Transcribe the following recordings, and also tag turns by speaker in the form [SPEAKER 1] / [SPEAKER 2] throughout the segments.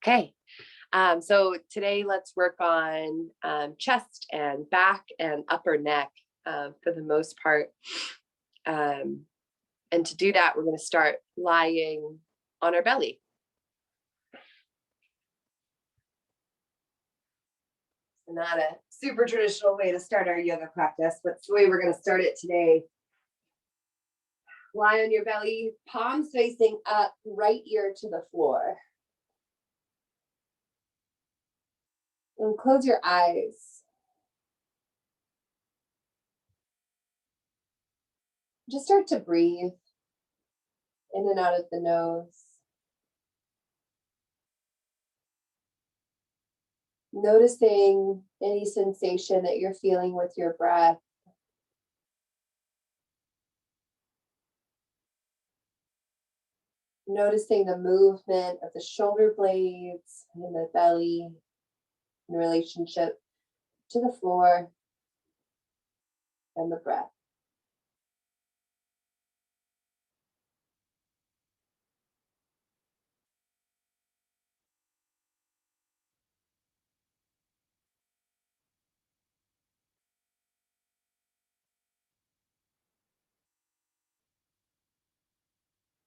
[SPEAKER 1] Okay, so today let's work on chest and back and upper neck for the most part. And to do that, we're going to start lying on our belly. Not a super traditional way to start our yoga practice, but it's the way we're going to start it today. Lie on your belly, palms facing up, right ear to the floor. And close your eyes. Just start to breathe in and out of the nose. Noticing any sensation that you're feeling with your breath. Noticing the movement of the shoulder blades and the belly in relationship to the floor and the breath.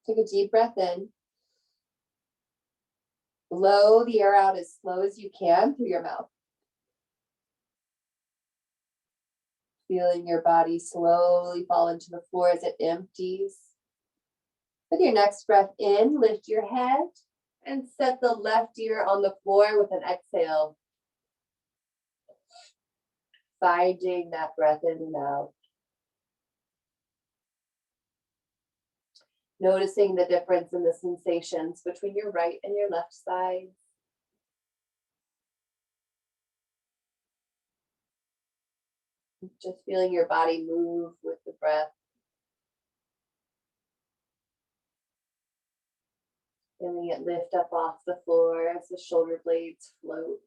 [SPEAKER 1] Take a deep breath in. Blow the air out as slow as you can through your mouth. Feeling your body slowly fall into the floor as it empties. With your next breath in, lift your head and set the left ear on the floor with an exhale. Finding that breath in and out. Noticing the difference in the sensations between your right and your left side. Just feeling your body move with the breath. Feeling it lift up off the floor as the shoulder blades float.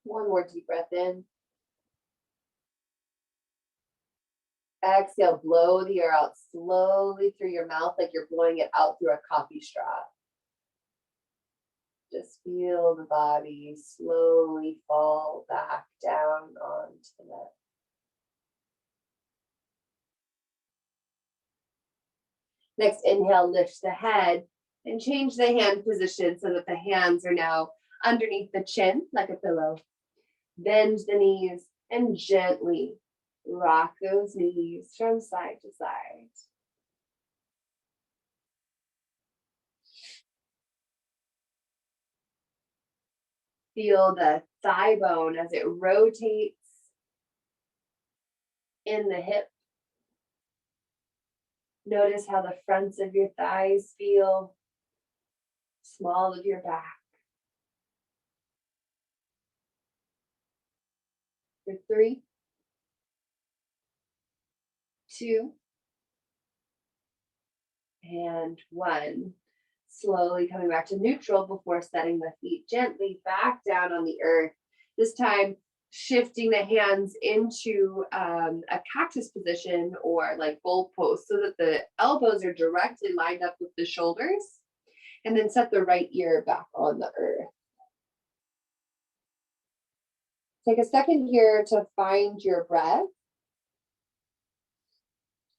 [SPEAKER 1] One more deep breath in. Exhale, blow the air out slowly through your mouth like you're blowing it out through a coffee straw. Just feel the body slowly fall back down onto the mat. Next, inhale, lift the head and change the hand position so that the hands are now underneath the chin like a pillow. Bend the knees and gently rock those knees from side to side. Feel the thigh bone as it rotates in the hip. Notice how the fronts of your thighs feel, small of your back. For 3, 2, and 1. Slowly coming back to neutral before setting the feet gently back down on the earth. This time, shifting the hands into a cactus position or like goal post so that the elbows are directly lined up with the shoulders. And then set the right ear back on the earth. Take a second here to find your breath.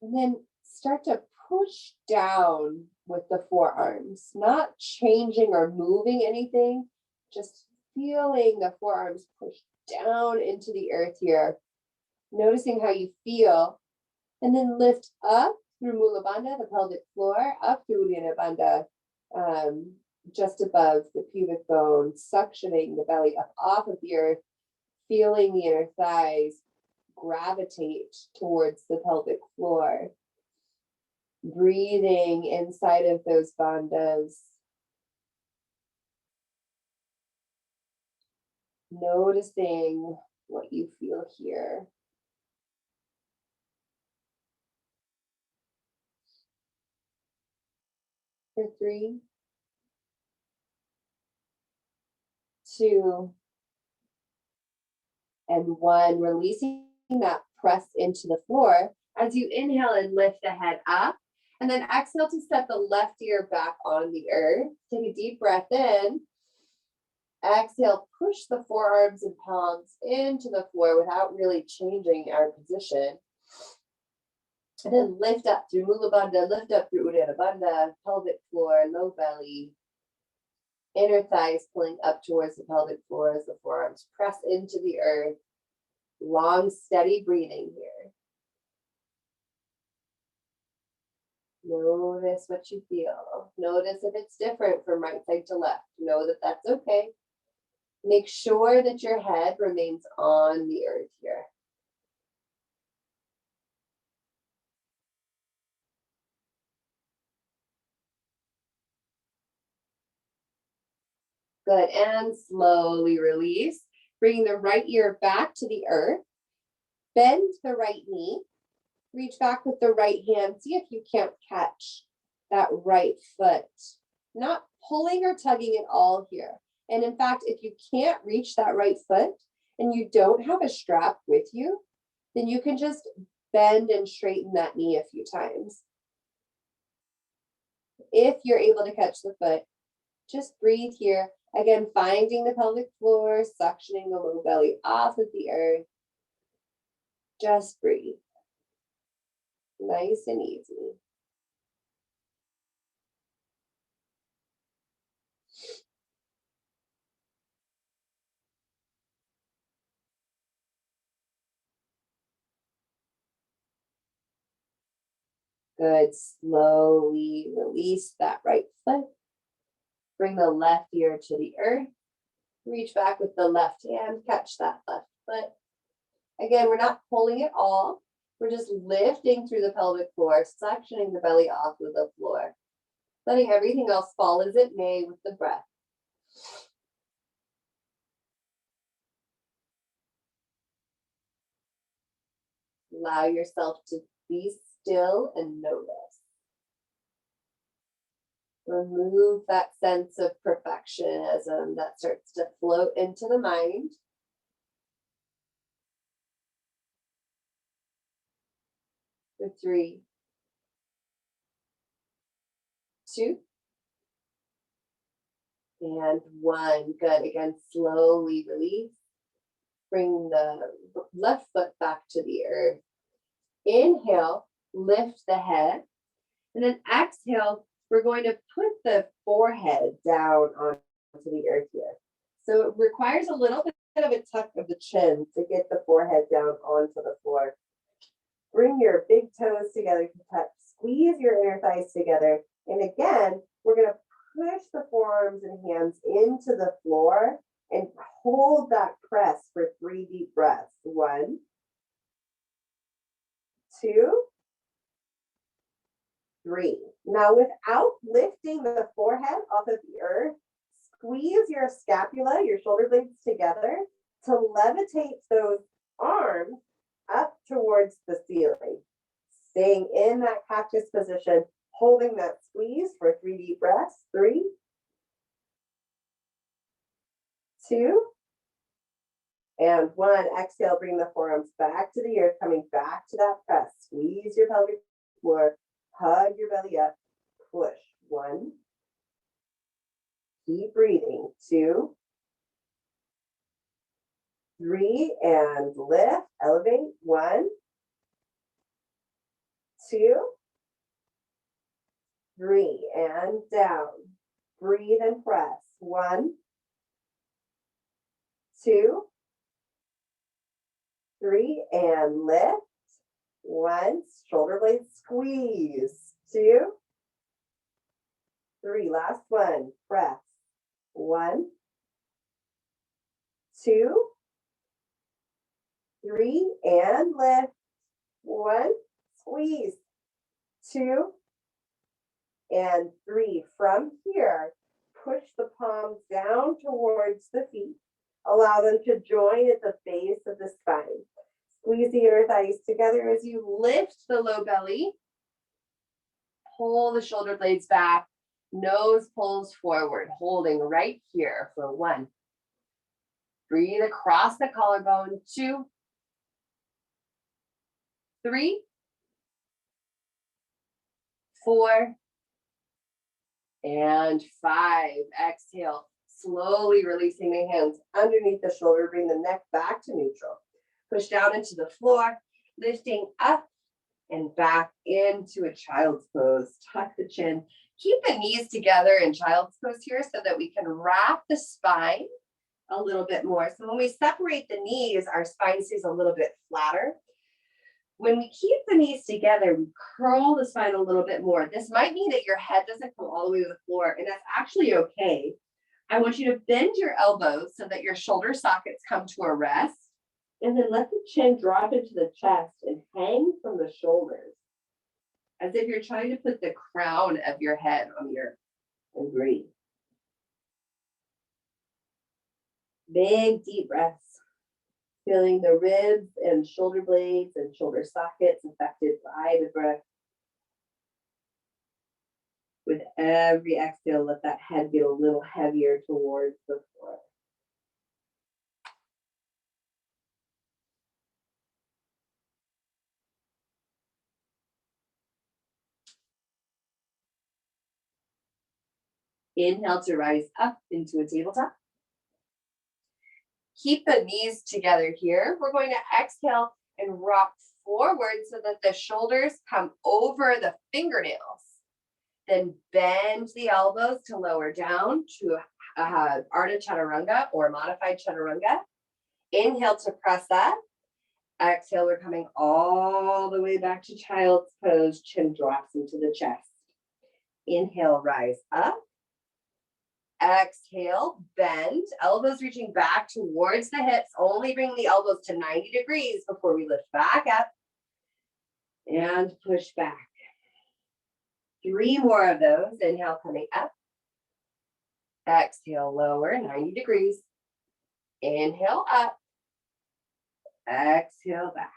[SPEAKER 1] And then start to push down with the forearms, not changing or moving anything, just feeling the forearms push down into the earth here, noticing how you feel, and then lift up through Mula Bandha, the pelvic floor, up through Uddiyana Bandha, just above the pubic bone, suctioning the belly up off of the earth, feeling the inner thighs gravitate towards the pelvic floor. Breathing inside of those bandhas. Noticing what you feel here. For 3, 2, and 1. Releasing that press into the floor as you inhale and lift the head up. And then exhale to step the left ear back on the earth. Take a deep breath in. Exhale, push the forearms and palms into the floor without really changing our position. And then lift up through Mula Bandha, lift up through Uddiyana Bandha, pelvic floor, low belly. Inner thighs pulling up towards the pelvic floor as the forearms press into the earth. Long, steady breathing here. Notice what you feel. Notice if it's different from right side to left. Know that that's okay. Make sure that your head remains on the earth here. Good, and slowly release. Bringing the right ear back to the earth. Bend the right knee. Reach back with the right hand. See if you can't catch that right foot. Not pulling or tugging at all here. And in fact, if you can't reach that right foot and you don't have a strap with you, then you can just bend and straighten that knee a few times. If you're able to catch the foot, just breathe here. Again, finding the pelvic floor, suctioning the low belly off of the earth. Just breathe. Nice and easy. Good. Slowly release that right foot. Bring the left ear to the earth. Reach back with the left hand. Catch that left foot. Again, we're not pulling at all. We're just lifting through the pelvic floor, suctioning the belly off of the floor. Letting everything else fall as it may with the breath. Allow yourself to be still and notice. Remove that sense of perfectionism that starts to float into the mind. For 3, 2, and 1. Good. Again, slowly release. Bring the left foot back to the earth. Inhale, lift the head. And then exhale, we're going to put the forehead down onto the earth here. So it requires a little bit of a tuck of the chin to get the forehead down onto the floor. Bring your big toes together to touch. Squeeze your inner thighs together. And again, we're going to push the forearms and hands into the floor and hold that press for 3 deep breaths. 1, 2, 3. Now, without lifting the forehead off of the earth, squeeze your scapula, your shoulder blades together to levitate those arms up towards the ceiling. Staying in that cactus position, holding that squeeze for 3 deep breaths. 3, 2, and 1. Exhale, bring the forearms back to the earth, coming back to that press. Squeeze your pelvic floor, hug your belly up, push. 1. Keep breathing. 2, 3, and lift, elevate. 1, 2, 3, and down. Breathe and press. 1, 2, 3, and lift. 1, shoulder blades squeeze. 2, 3, last one, press. 1, 2, 3, and lift. 1, squeeze. 2, and 3. From here, push the palms down towards the feet. Allow them to join at the base of the spine. Squeeze the inner thighs together as you lift the low belly. Pull the shoulder blades back. Nose pulls forward, holding right here for 1. Breathe across the collarbone. 2, 3, 4, and 5. Exhale, slowly releasing the hands underneath the shoulder. Bring the neck back to neutral. Push down into the floor, lifting up and back into a child's pose. Tuck the chin. Keep the knees together in child's pose here so that we can wrap the spine a little bit more. So when we separate the knees, our spine stays a little bit flatter. When we keep the knees together, we curl the spine a little bit more. This might mean that your head doesn't come all the way to the floor, and that's actually okay. I want you to bend your elbows so that your shoulder sockets come to a rest, and then let the chin drop into the chest and hang from the shoulders, as if you're trying to put the crown of your head on the earth, and breathe. Big deep breaths. Feeling the ribs and shoulder blades and shoulder sockets affected by the breath. With every exhale, let that head get a little heavier towards the floor. Inhale to rise up into a tabletop. Keep the knees together here. We're going to exhale and rock forward so that the shoulders come over the fingernails. Then bend the elbows to lower down to Ardha Chaturanga or modified Chaturanga. Inhale to press that. Exhale, we're coming all the way back to child's pose. Chin drops into the chest. Inhale, rise up. Exhale, bend, elbows reaching back towards the hips. Only bring the elbows to 90 degrees before we lift back up and push back. 3 more of those. Inhale, coming up. Exhale, lower, 90 degrees. Inhale, up. Exhale, back.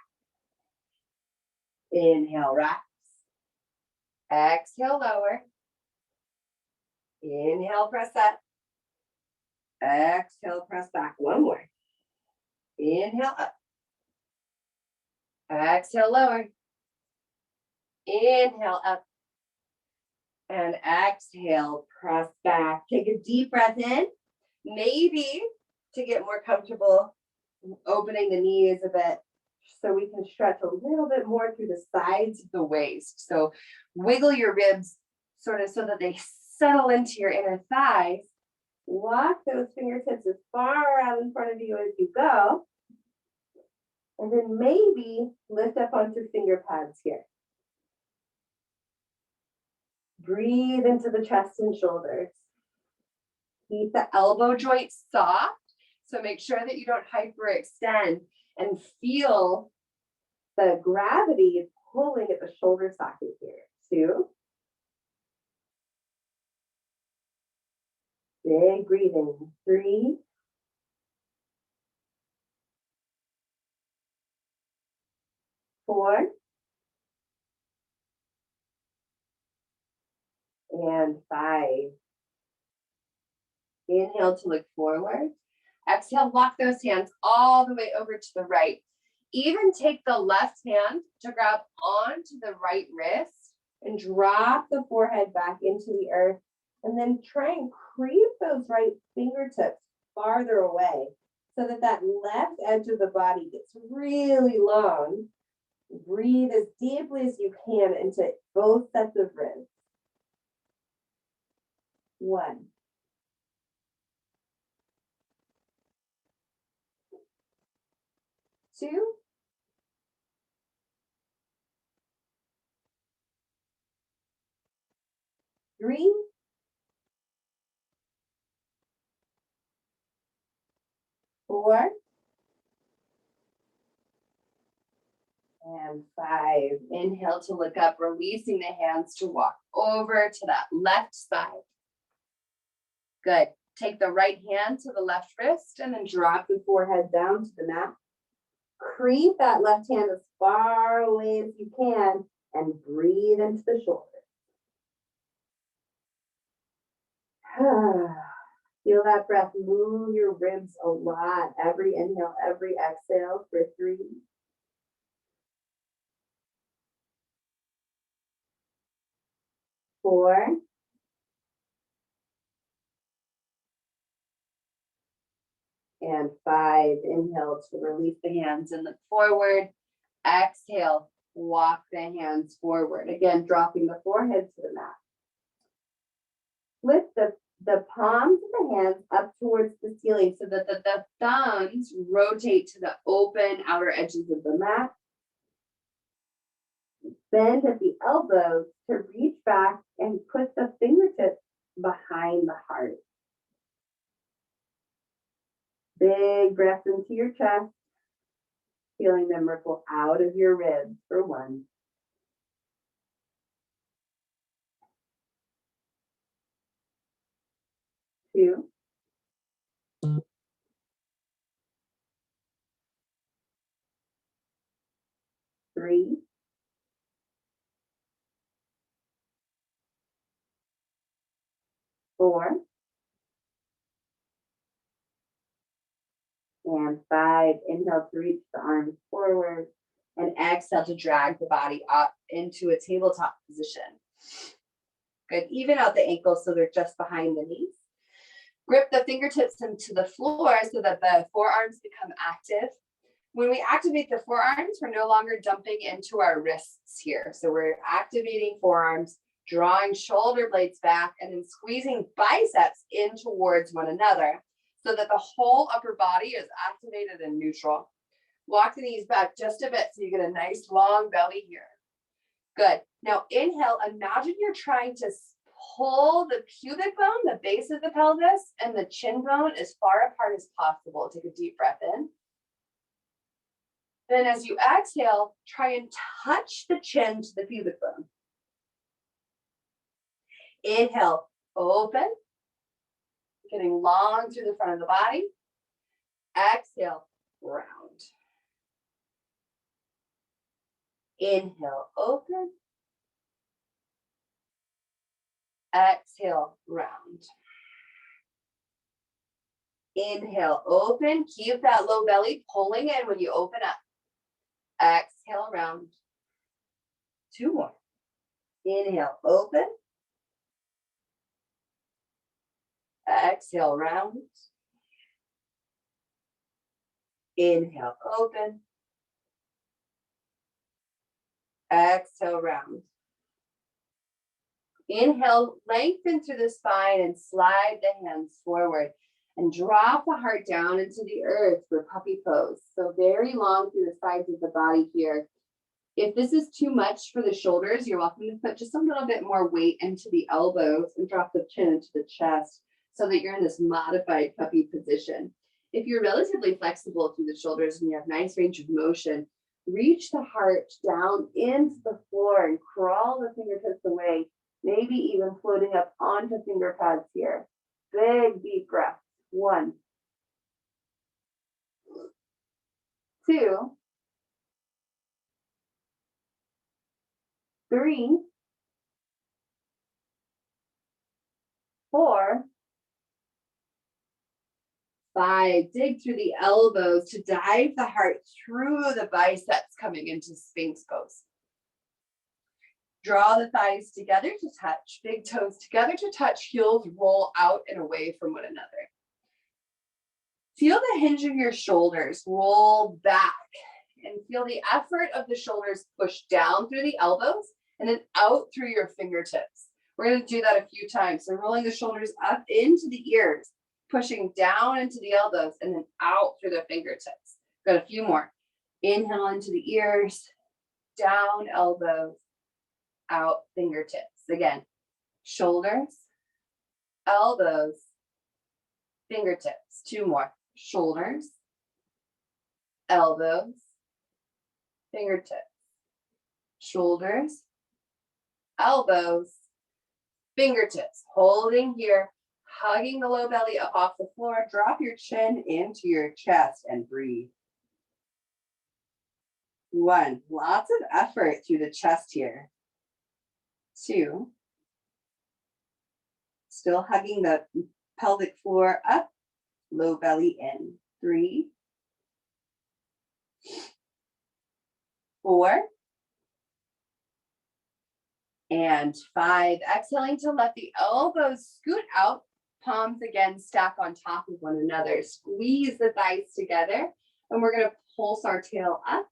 [SPEAKER 1] Inhale, rocks. Exhale, lower. Inhale, press up. Exhale, press back. 1 more. Inhale, up. Exhale, lower. Inhale, up. And exhale, press back. Take a deep breath in. Maybe to get more comfortable, opening the knees a bit so we can stretch a little bit more through the sides of the waist. So wiggle your ribs sort of so that they settle into your inner thighs. Walk those fingertips as far out in front of you as you go. And then maybe lift up onto finger pads here. Breathe into the chest and shoulders. Keep the elbow joints soft. So make sure that you don't hyperextend and feel the gravity pulling at the shoulder socket here. 2. Big breathing. 3. 4. And 5. Inhale to look forward. Exhale, walk those hands all the way over to the right. Even take the left hand to grab onto the right wrist and drop the forehead back into the earth. And then try and creep those right fingertips farther away so that that left edge of the body gets really long. Breathe as deeply as you can into both sets of ribs. 1. 2. 3. 4. And 5. Inhale to look up, releasing the hands to walk over to that left side. Good. Take the right hand to the left wrist and then drop the forehead down to the mat. Creep that left hand as far away as you can and breathe into the shoulder. Feel that breath move your ribs a lot. Every inhale, every exhale for 3, 4, and 5. Inhale to release the hands and look forward. Exhale, walk the hands forward. Again, dropping the forehead to the mat. Lift the palms of the hands up towards the ceiling so that the thumbs rotate to the open outer edges of the mat. Bend at the elbows to reach back and put the fingertips behind the heart. Big breath into your chest, feeling them ripple out of your ribs for 1. 2. 3. 4. And 5. Inhale to reach the arms forward. And exhale to drag the body up into a tabletop position. Good. Even out the ankles so they're just behind the knees. Grip the fingertips into the floor so that the forearms become active. When we activate the forearms, we're no longer dumping into our wrists here. So we're activating forearms, drawing shoulder blades back, and then squeezing biceps in towards one another so that the whole upper body is activated and neutral. Walk the knees back just a bit so you get a nice long belly here. Good. Now inhale, imagine you're trying to pull the pubic bone, the base of the pelvis, and the chin bone as far apart as possible. Take a deep breath in. Then as you exhale, try and touch the chin to the pubic bone. Inhale, open, getting long through the front of the body. Exhale, round. Inhale, open. Exhale, round. Inhale, open. Keep that low belly pulling in when you open up. Exhale, round. 2 more. Inhale, open. Exhale, round. Inhale, open. Exhale, round. Inhale, lengthen through the spine and slide the hands forward and drop the heart down into the earth for puppy pose. So very long through the sides of the body here. If this is too much for the shoulders, you're welcome to put just a little bit more weight into the elbows and drop the chin into the chest so that you're in this modified puppy position. If you're relatively flexible through the shoulders and you have nice range of motion, reach the heart down into the floor and crawl the fingertips away, maybe even floating up onto finger pads here. Big deep breath. 1, 2, 3, 4, 5. Dig through the elbows to dive the heart through the biceps coming into Sphinx pose. Draw the thighs together to touch, big toes together to touch, heels roll out and away from one another. Feel the hinge of your shoulders roll back and feel the effort of the shoulders push down through the elbows and then out through your fingertips. We're going to do that a few times. So rolling the shoulders up into the ears, pushing down into the elbows and then out through the fingertips. Got a few more. Inhale into the ears, down elbows, out fingertips. Again, shoulders, elbows, fingertips. 2 more. Shoulders, elbows, fingertips. Shoulders, elbows, fingertips. Holding here.
[SPEAKER 2] Hugging the low belly up off the floor. Drop your chin into your chest and breathe. 1, lots of effort through the chest here. 2, still hugging the pelvic floor up, low belly in. 3, 4, and 5. Exhaling to let the elbows scoot out, palms again stack on top of one another. Squeeze the thighs together, and we're going to pulse our tail up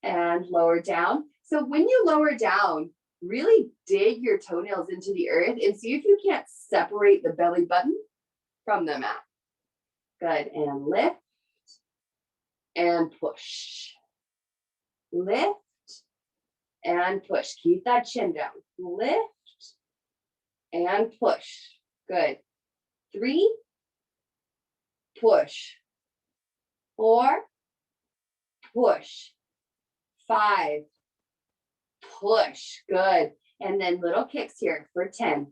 [SPEAKER 2] and lower down. So when you lower down, really dig your toenails into the earth and see if you can't separate the belly button from the mat. Good, and lift and push. Lift and push. Keep that chin down. Lift and push. Good. 3, push. 4, push. 5, push. Good. And then little kicks here for 10.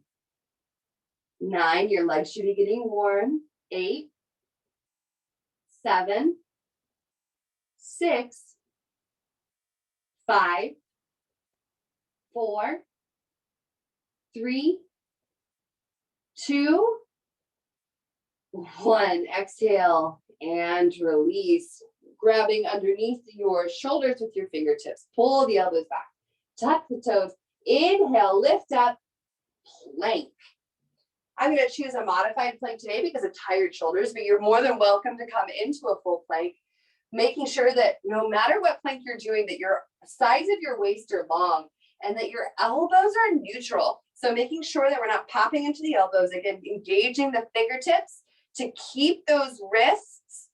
[SPEAKER 2] 9, your legs should be getting warm. 8, 7, 6, 5, 4, 3, 2, 1. Exhale and release. Grabbing underneath your shoulders with your fingertips. Pull the elbows back. Tuck the toes. Inhale, lift up, plank. I'm going to choose a modified plank today because of tired shoulders, but you're more than welcome to come into a full plank, making sure that no matter what plank you're doing, that your sides of your waist are long and that your elbows are neutral. So making sure that we're not popping into the elbows, again, engaging the fingertips to keep those wrists,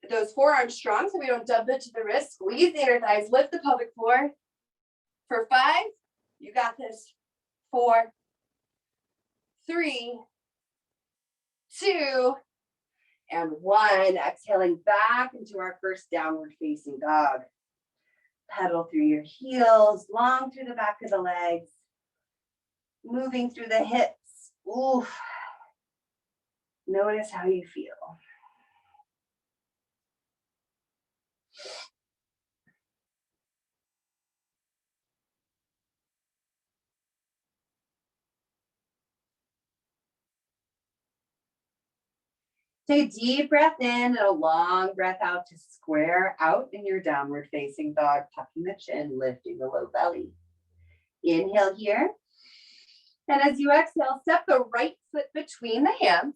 [SPEAKER 2] those forearms strong so we don't dump into the wrist. Squeeze the inner thighs, lift the pelvic floor. For 5, you got this. 4, 3, 2, and 1. Exhaling back into our first downward facing dog. Pedal through your heels, long through the back of the legs, moving through the hips. Ooh. Notice how you feel. Take a deep breath in and a long breath out to square out in your downward facing dog, tucking the chin, lifting the low belly. Inhale here. And as you exhale, step the right foot between the hands.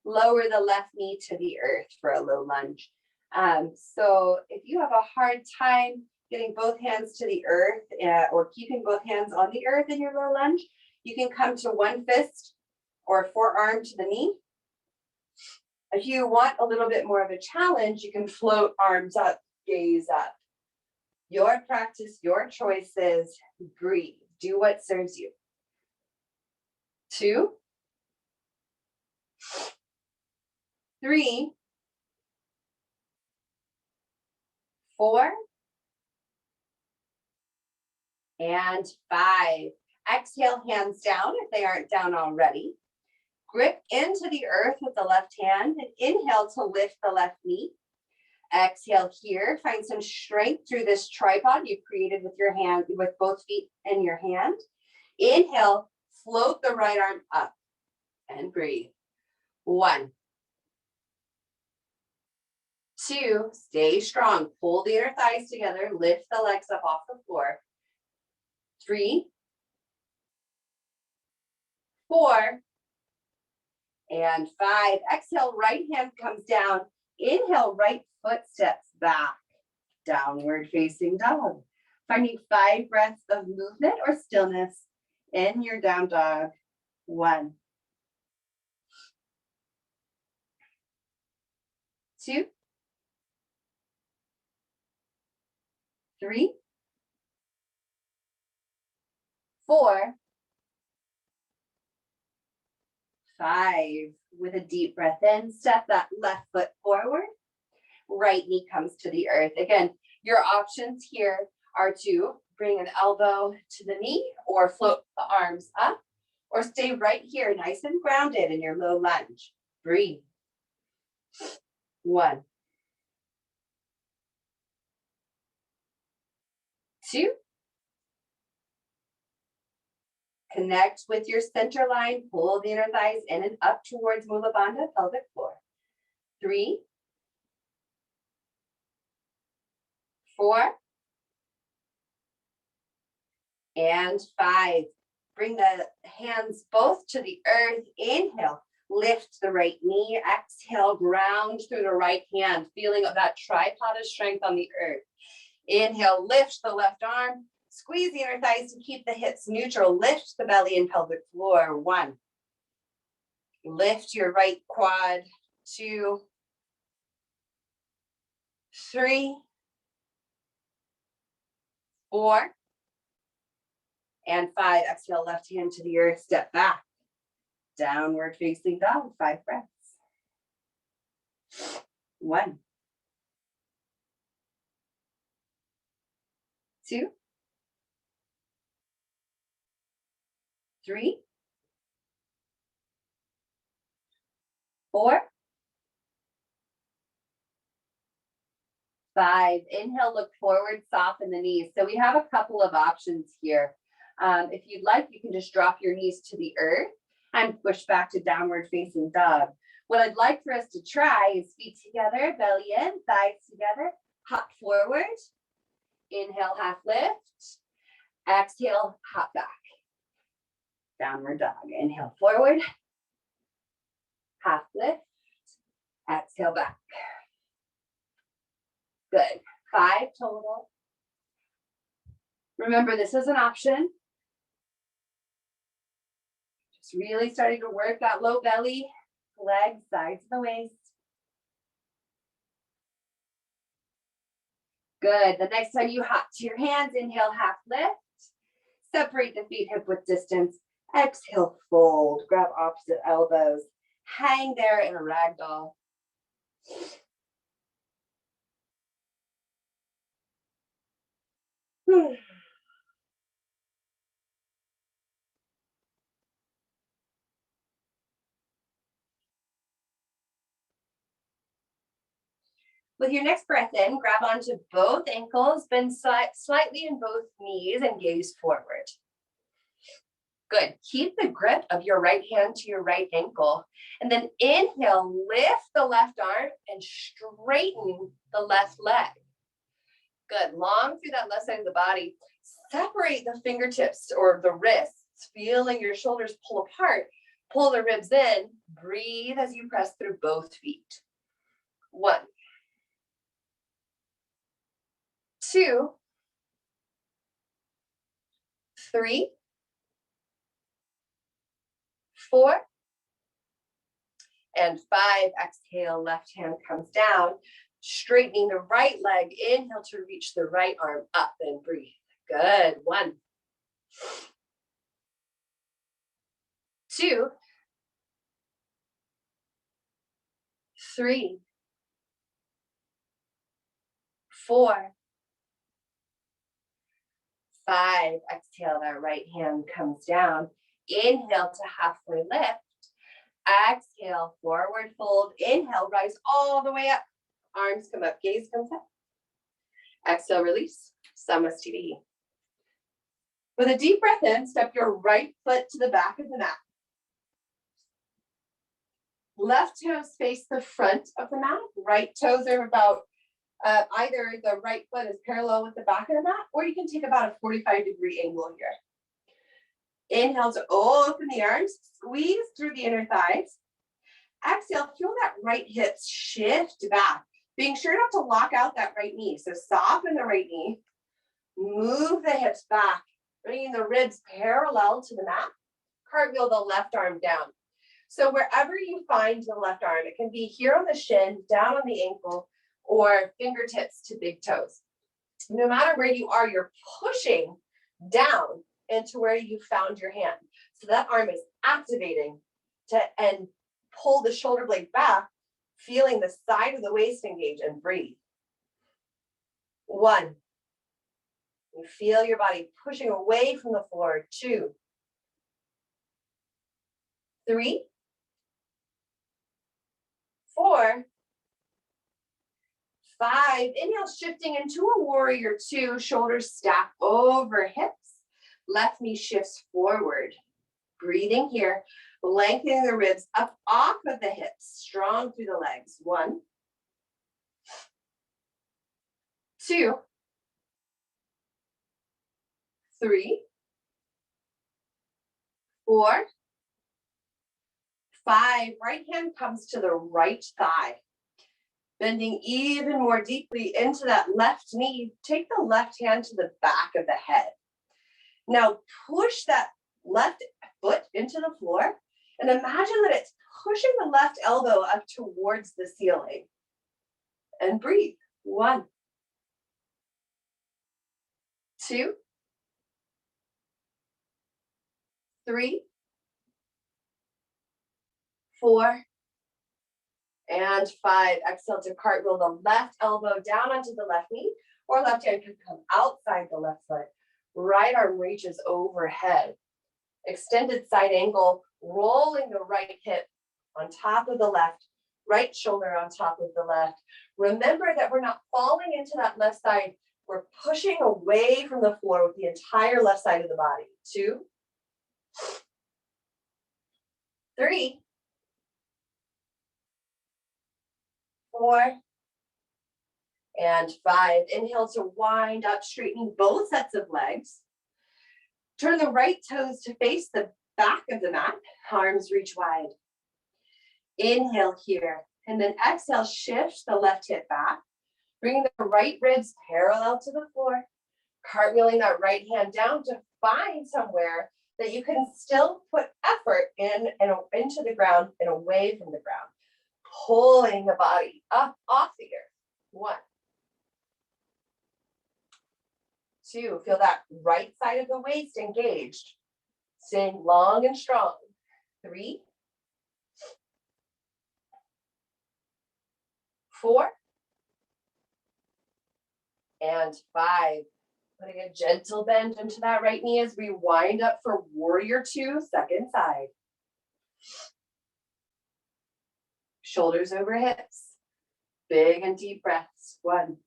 [SPEAKER 2] Lower the left knee to the earth for a low lunge. So if you have a hard time getting both hands to the earth or keeping both hands on the earth in your low lunge, you can come to one fist or forearm to the knee. If you want a little bit more of a challenge, you can float arms up, gaze up. Your practice, your choices, breathe. Do what serves you. 2, 3, 4, and 5. Exhale, hands down if they aren't down already. Grip into the earth with the left hand and inhale to lift the left knee. Exhale here, find some strength through this tripod you created with your hand, with both feet in your hand. Inhale, float the right arm up and breathe. 1, 2, stay strong. Pull the inner thighs together, lift the legs up off the floor. 3, 4, and 5. Exhale, right hand comes down. Inhale, right foot steps back. Downward facing dog. Finding 5 breaths of movement or stillness in your down dog. 1, 2, 3, 4, 5. With a deep breath in, step that left foot forward. Right knee comes to the earth. Again, your options here are to bring an elbow to the knee or float the arms up or stay right here, nice and grounded in your low lunge. Breathe. 1, 2. Connect with your center line, pull the inner thighs in and up towards Mula Bandha, pelvic floor. 3, 4, and 5. Bring the hands both to the earth. Inhale, lift the right knee. Exhale, ground through the right hand, feeling that tripod of strength on the earth. Inhale, lift the left arm. Squeeze the inner thighs to keep the hips neutral. Lift the belly and pelvic floor. 1. Lift your right quad. 2, 3, 4, and 5. Exhale, left hand to the earth. Step back. Downward facing dog. 5 breaths. 1, 2, 3, 4, 5. Inhale, look forward, soften the knees. So we have a couple of options here. If you'd like, you can just drop your knees to the earth and push back to downward facing dog. What I'd like for us to try is feet together, belly in, thighs together, hop forward. Inhale, half lift. Exhale, hop back. Downward dog. Inhale, forward. Half lift. Exhale, back. Good. 5 total. Remember, this is an option. Just really starting to work that low belly, legs, sides of the waist. Good. The next time you hop to your hands, inhale, half lift. Separate the feet hip width distance. Exhale, fold. Grab opposite elbows. Hang there in a ragdoll. With your next breath in, grab onto both ankles, bend slightly in both knees and gaze forward. Good. Keep the grip of your right hand to your right ankle. And then inhale, lift the left arm and straighten the left leg. Good. Long through that left side of the body. Separate the fingertips or the wrists, feeling your shoulders pull apart. Pull the ribs in. Breathe as you press through both feet. 1, 2, 3, 4, and 5. Exhale, left hand comes down, straightening the right leg. Inhale to reach the right arm up and breathe. Good. 1, 2, 3, 4, 5. Exhale, that right hand comes down. Inhale to halfway lift. Exhale, forward fold. Inhale, rise all the way up. Arms come up, gaze comes up. Exhale, release. Samasthiti. With a deep breath in, step your right foot to the back of the mat. Left toes face the front of the mat. Right toes are about either the right foot is parallel with the back of the mat, or you can take about a 45-degree angle here. Inhale to open the arms, squeeze through the inner thighs. Exhale, feel that right hip shift back, being sure not to lock out that right knee. So soften the right knee, move the hips back, bringing the ribs parallel to the mat. Cartwheel the left arm down. So wherever you find the left arm, it can be here on the shin, down on the ankle, or fingertips to big toes. No matter where you are, you're pushing down into where you found your hand. So that arm is activating and pull the shoulder blade back, feeling the side of the waist engage, and breathe. 1. You feel your body pushing away from the floor. 2. 3, 4, 5. Inhale, shifting into a warrior 2, shoulders stack over hips. Left knee shifts forward. Breathing here, lengthening the ribs up off of the hips, strong through the legs. 1, 2, 3, 4, 5. Right hand comes to the right thigh. Bending even more deeply into that left knee, take the left hand to the back of the head. Now push that left foot into the floor and imagine that it's pushing the left elbow up towards the ceiling. And breathe. 1, 2, 3, 4, and 5. Exhale to cartwheel the left elbow down onto the left knee, or left hand can come outside the left foot. Right arm reaches overhead. Extended side angle, rolling the right hip on top of the left, right shoulder on top of the left. Remember that we're not falling into that left side. We're pushing away from the floor with the entire left side of the body. 2, 3, 4, and 5. Inhale to wind up, straightening both sets of legs. Turn the right toes to face the back of the mat. Arms reach wide. Inhale here, and then exhale, shift the left hip back. Bringing the right ribs parallel to the floor. Cartwheeling that right hand down to find somewhere that you can still put effort in and into the ground and away from the ground. Pulling the body up off the earth. 1, 2, feel that right side of the waist engaged. Staying long and strong. 3, 4, and 5. Putting a gentle bend into that right knee as we wind up for warrior 2, second side. Shoulders over hips. Big and deep breaths. 1,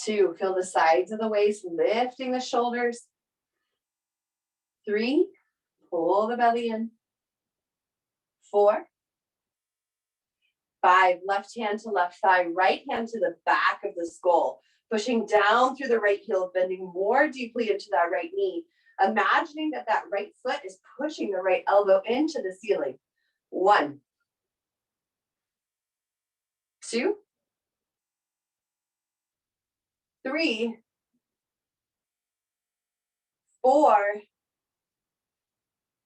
[SPEAKER 2] 2, feel the sides of the waist, lifting the shoulders. 3, pull the belly in. 4, 5, left hand to left thigh, right hand to the back of the skull, pushing down through the right heel, bending more deeply into that right knee, imagining that that right foot is pushing the right elbow into the ceiling. 1, 2, 3, 4,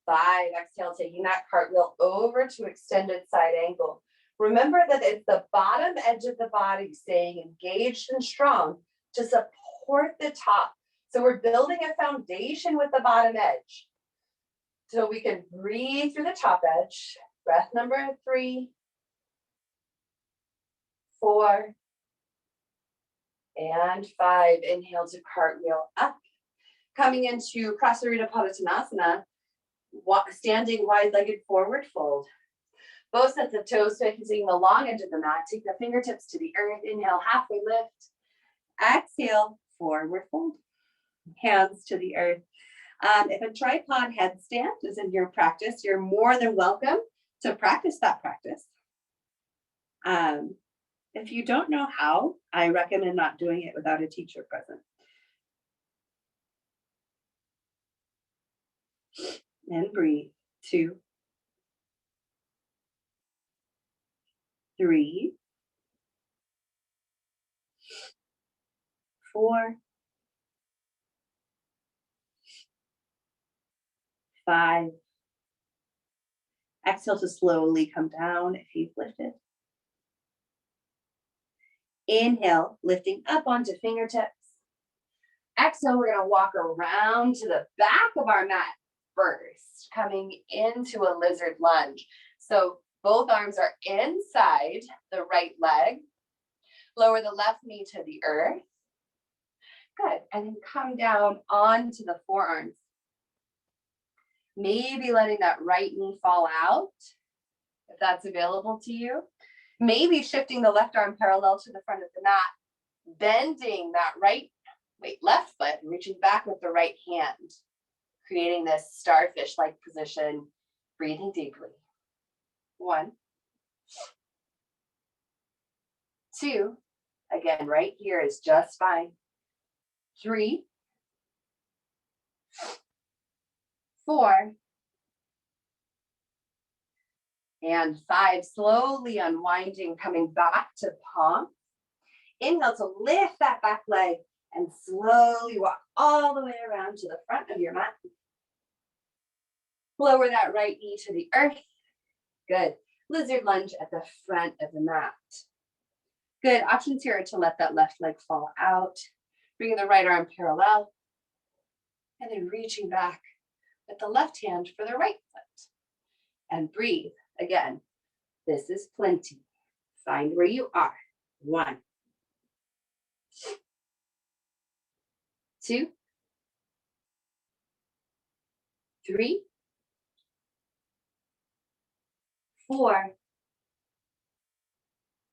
[SPEAKER 2] 5. Exhale, taking that cartwheel over to extended side angle. Remember that it's the bottom edge of the body staying engaged and strong to support the top. So we're building a foundation with the bottom edge. So we can breathe through the top edge. Breath number 3, 4, and 5. Inhale to cartwheel up. Coming into Prasarita Padottanasana, standing wide-legged forward fold. Both sets of toes facing the long edge of the mat. Take the fingertips to the earth. Inhale, halfway lift. Exhale, forward fold. Hands to the earth. If a tripod headstand is in your practice, you're more than welcome to practice that practice. If you don't know how, I recommend not doing it without a teacher present. And breathe. 2, 3, 4, 5. Exhale to slowly come down if you've lifted. Inhale, lifting up onto fingertips. Exhale, we're going to walk around to the back of our mat first, coming into a lizard lunge. So both arms are inside the right leg. Lower the left knee to the earth. Good. And then come down onto the forearms. Maybe letting that right knee fall out, if that's available to you. Maybe shifting the left arm parallel to the front of the mat, bending that left foot, and reaching back with the right hand, creating this starfish-like position, breathing deeply. 1, 2, again, right here is just fine. 3, 4, and 5. Slowly unwinding, coming back to palm. Inhale to lift that back leg and slowly walk all the way around to the front of your mat. Lower that right knee to the earth. Good. Lizard lunge at the front of the mat. Good. Options here are to let that left leg fall out, bringing the right arm parallel, and then reaching back with the left hand for the right foot. And breathe. Again, this is plenty. Find where you are. 1, 2, 3, 4,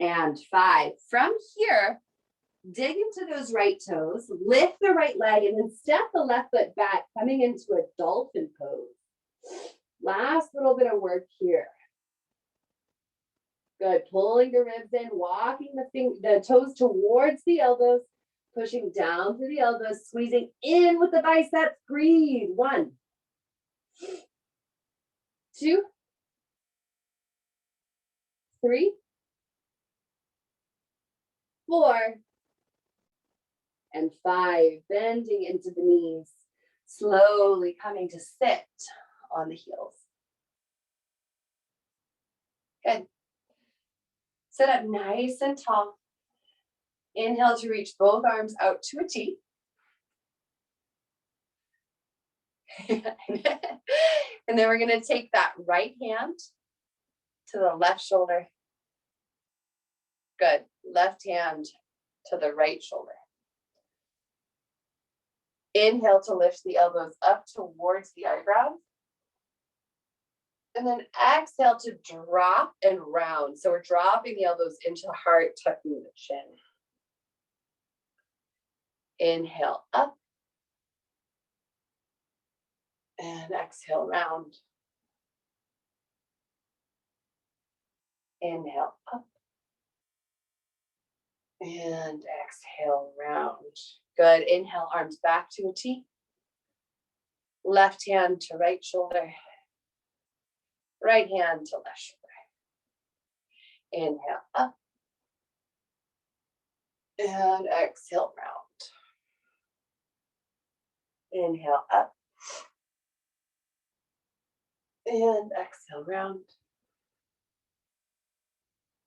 [SPEAKER 2] and 5. From here, dig into those right toes, lift the right leg, and then step the left foot back, coming into a dolphin pose. Last little bit of work here. Good. Pulling the ribs in, walking the toes towards the elbows, pushing down through the elbows, squeezing in with the biceps. Breathe. 1, 2, 3, 4, and 5. Bending into the knees, slowly coming to sit on the heels. Good. Sit up nice and tall. Inhale to reach both arms out to a T. And then we're going to take that right hand to the left shoulder. Good. Left hand to the right shoulder. Inhale to lift the elbows up towards the eyebrows. And then exhale to drop and round. So we're dropping the elbows into the heart, tucking the chin. Inhale up. And exhale round. Inhale up. And exhale round. Good. Inhale, arms back to a T. Left hand to right shoulder. Right hand to left shoulder. Inhale up. And exhale round. Inhale up. And exhale round.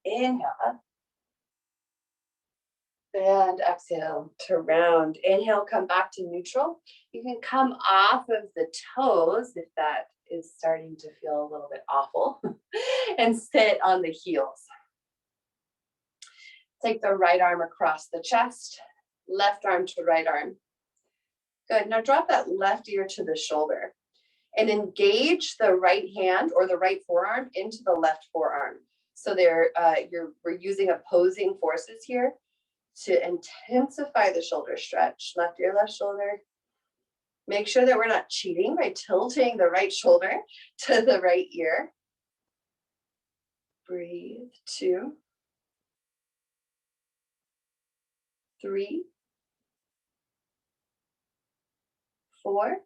[SPEAKER 2] Inhale up. And exhale to round. Inhale, come back to neutral. You can come off of the toes if that is starting to feel a little bit awful and sit on the heels. Take the right arm across the chest, left arm to right arm. Good. Now drop that left ear to the shoulder and engage the right hand or the right forearm into the left forearm. So we're using opposing forces here to intensify the shoulder stretch. Left ear, left shoulder. Make sure that we're not cheating by tilting the right shoulder to the right ear. Breathe. 2, 3, 4,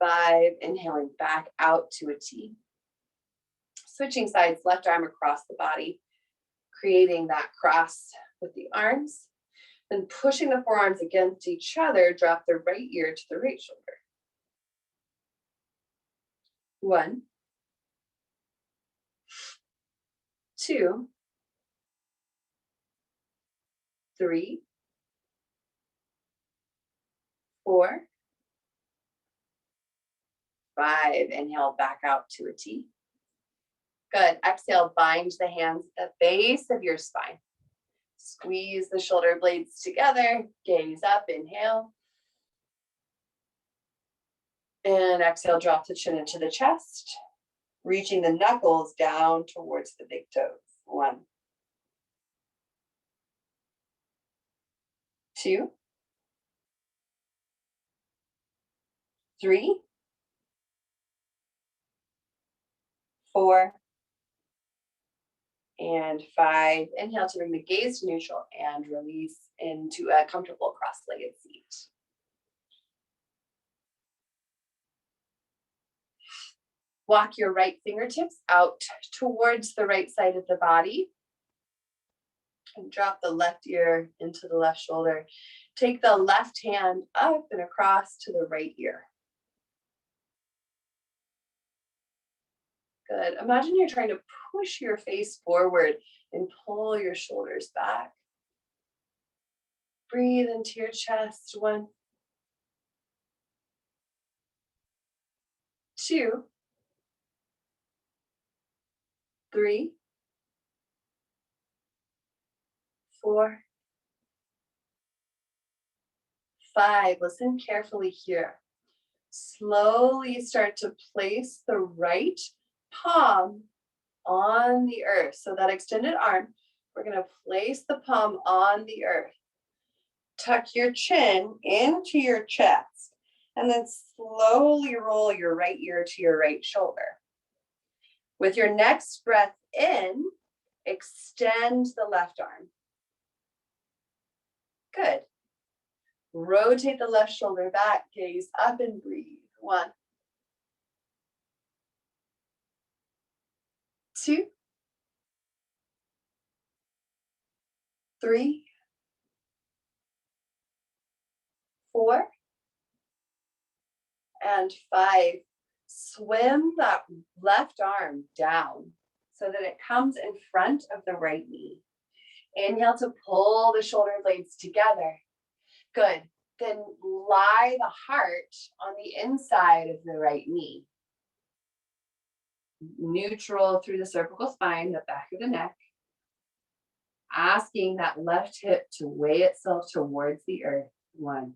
[SPEAKER 2] 5. Inhaling back out to a T. Switching sides, left arm across the body, creating that cross with the arms. Then pushing the forearms against each other, drop the right ear to the right shoulder. 1, 2, 3, 4, 5. Inhale back out to a T. Good. Exhale, bind the hands at the base of your spine. Squeeze the shoulder blades together. Gaze up. Inhale. And exhale, drop the chin into the chest, reaching the knuckles down towards the big toes. 1, 2, 3, 4, and 5. Inhale to bring the gaze to neutral and release into a comfortable cross-legged seat. Walk your right fingertips out towards the right side of the body. And drop the left ear into the left shoulder. Take the left hand up and across to the right ear. Good. Imagine you're trying to push your face forward and pull your shoulders back. Breathe into your chest. 1, 2, 3, 4, 5. Listen carefully here. Slowly start to place the right palm on the earth. So that extended arm, we're going to place the palm on the earth. Tuck your chin into your chest and then slowly roll your right ear to your right shoulder. With your next breath in, extend the left arm. Good. Rotate the left shoulder back, gaze up and breathe. 1, 2, 3, 4, and 5. Swim that left arm down so that it comes in front of the right knee. Inhale to pull the shoulder blades together. Good. Then lie the heart on the inside of the right knee. Neutral through the cervical spine, the back of the neck. Asking that left hip to weigh itself towards the earth. 1,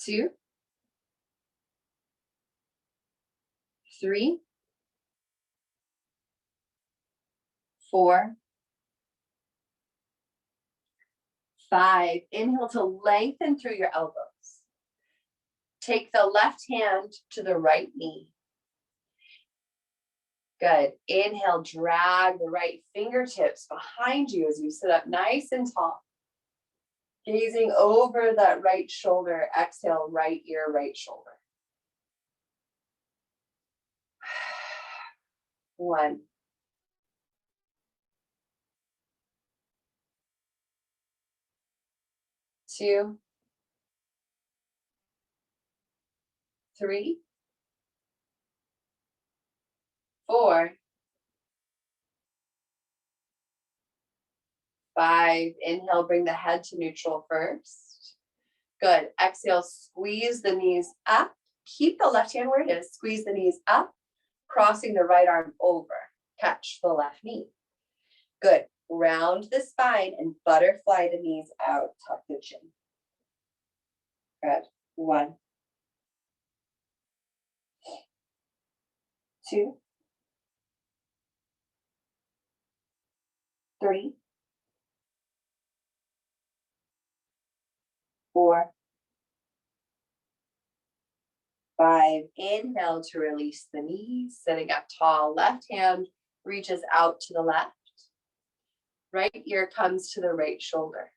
[SPEAKER 2] 2, 3, 4, 5. Inhale to lengthen through your elbows. Take the left hand to the right knee. Good. Inhale, drag the right fingertips behind you as you sit up nice and tall. Gazing over that right shoulder. Exhale, right ear, right shoulder. 1, 2, 3, 4, 5. Inhale, bring the head to neutral first. Good. Exhale, squeeze the knees up. Keep the left hand where it is. Squeeze the knees up, crossing the right arm over. Catch the left knee. Good. Round the spine and butterfly the knees out. Tuck the chin. Good. 1, 2, 3, 4, 5. Inhale to release the knees, sitting up tall. Left hand reaches out to the left. Right ear comes to the right shoulder.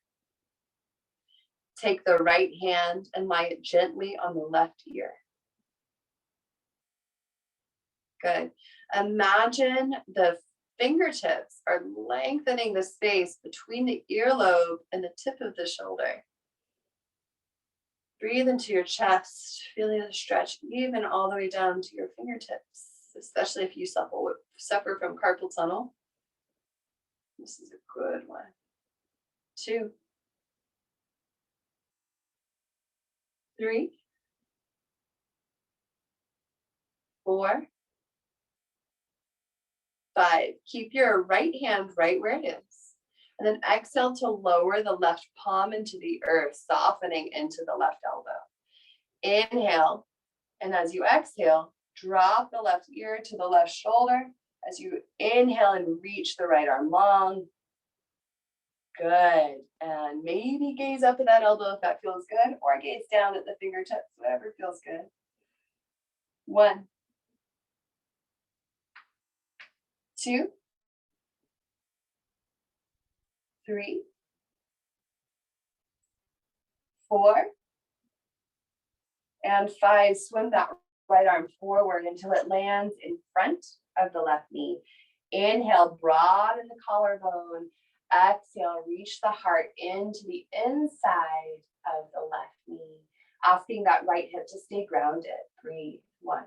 [SPEAKER 2] Take the right hand and lie it gently on the left ear. Good. Imagine the fingertips are lengthening the space between the earlobe and the tip of the shoulder. Breathe into your chest, feeling the stretch even all the way down to your fingertips, especially if you suffer from carpal tunnel. This is a good one. 2, 3, 4, 5. Keep your right hand right where it is. And then exhale to lower the left palm into the earth, softening into the left elbow. Inhale, and as you exhale, drop the left ear to the left shoulder. As you inhale and reach the right arm long. Good. And maybe gaze up at that elbow if that feels good, or gaze down at the fingertips, whatever feels good. 1, 2, 3, 4, and 5. Swim that right arm forward until it lands in front of the left knee. Inhale, broaden the collarbone. Exhale, reach the heart into the inside of the left knee. Asking that right hip to stay grounded. Breathe. 1,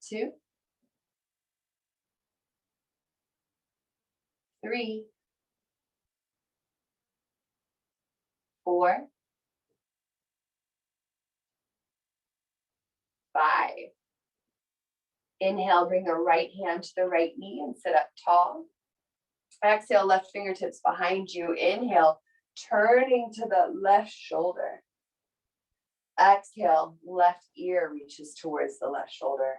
[SPEAKER 2] 2, 3, 4, 5. Inhale, bring the right hand to the right knee and sit up tall. Exhale, left fingertips behind you. Inhale, turning to the left shoulder. Exhale, left ear reaches towards the left shoulder.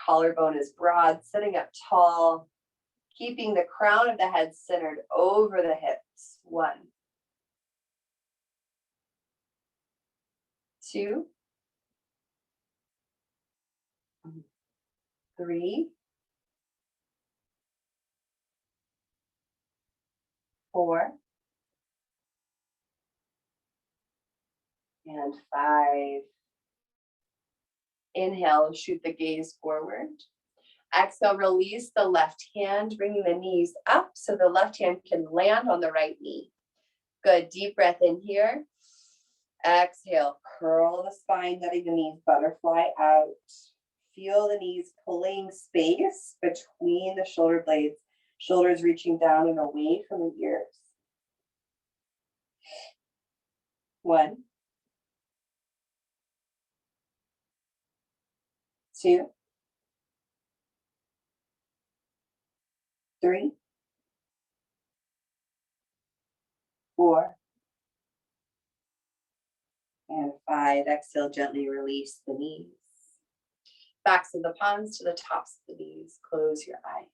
[SPEAKER 2] Collarbone is broad, sitting up tall, keeping the crown of the head centered over the hips. 1, 2, 3, 4, and 5. Inhale, shoot the gaze forward. Exhale, release the left hand, bringing the knees up so the left hand can land on the right knee. Good, deep breath in here. Exhale, curl the spine, letting the knees butterfly out. Feel the knees pulling space between the shoulder blades, shoulders reaching down and away from the ears. 1, 2, 3, 4, and 5. Exhale, gently release the knees. Backs of the palms to the tops of the knees. Close your eyes.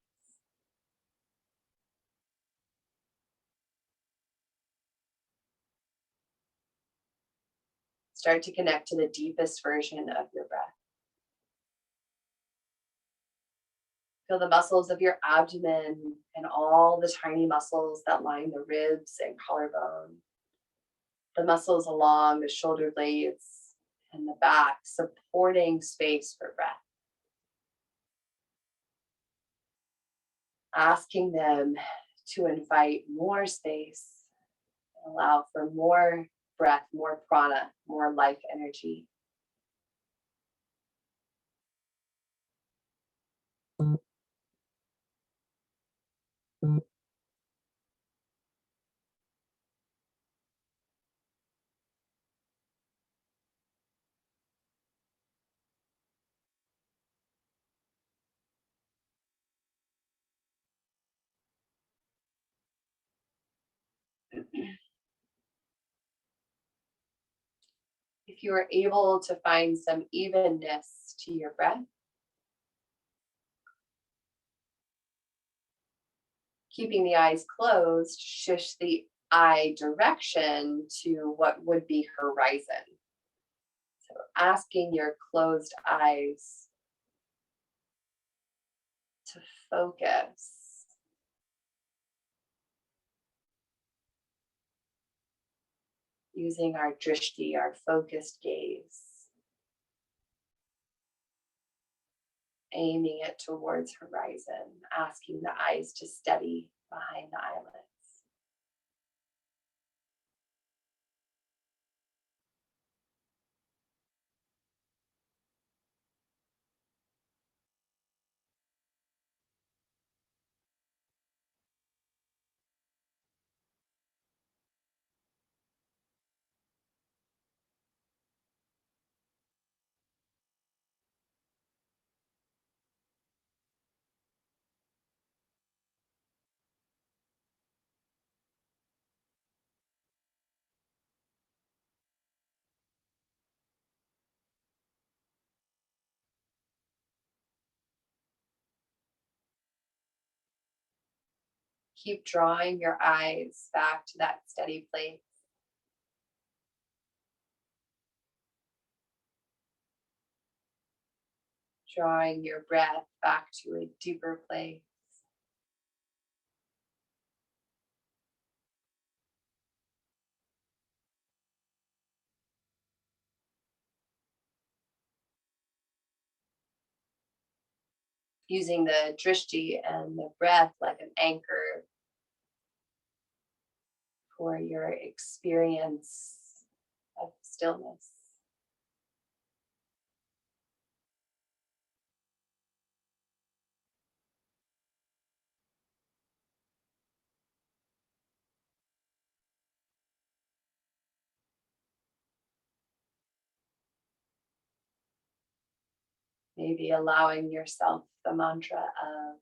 [SPEAKER 2] Start to connect to the deepest version of your breath. Feel the muscles of your abdomen and all the tiny muscles that line the ribs and collarbone. The muscles along the shoulder blades and the back, supporting space for breath. Asking them to invite more space, allow for more breath, more prana, more life energy. If you are able to find some evenness to your breath, keeping the eyes closed, shush the eye direction to what would be horizon. So asking your closed eyes to focus. Using our drishti, our focused gaze. Aiming it towards horizon, asking the eyes to steady behind the eyelids. Keep drawing your eyes back to that steady place. Drawing your breath back to a deeper place. Using the drishti and the breath like an anchor for your experience of stillness. Maybe allowing yourself the mantra of,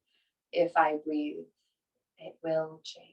[SPEAKER 2] if I breathe, it will change.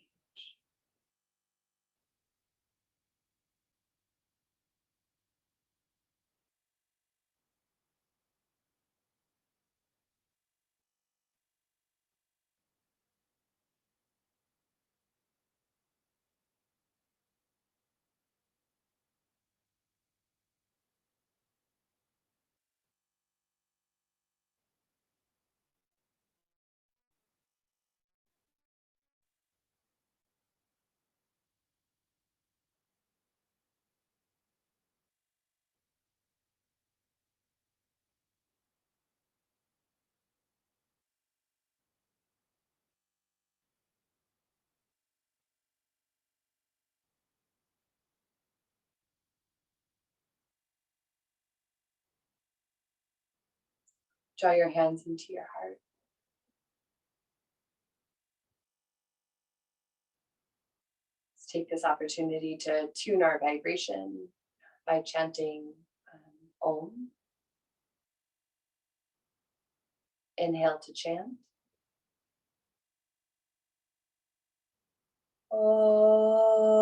[SPEAKER 2] Draw your hands into your heart. Let's take this opportunity to tune our vibration by chanting Om. Inhale to chant. Om.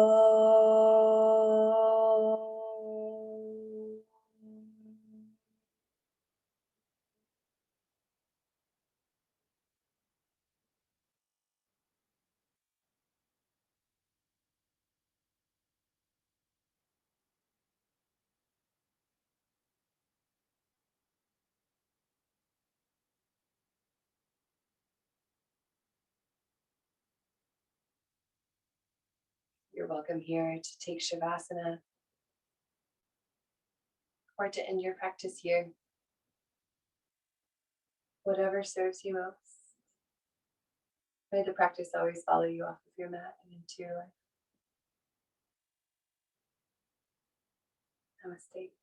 [SPEAKER 2] You're welcome here to take Shavasana or to end your practice here. Whatever serves you most. May the practice always follow you off of your mat and into your life. Namaste.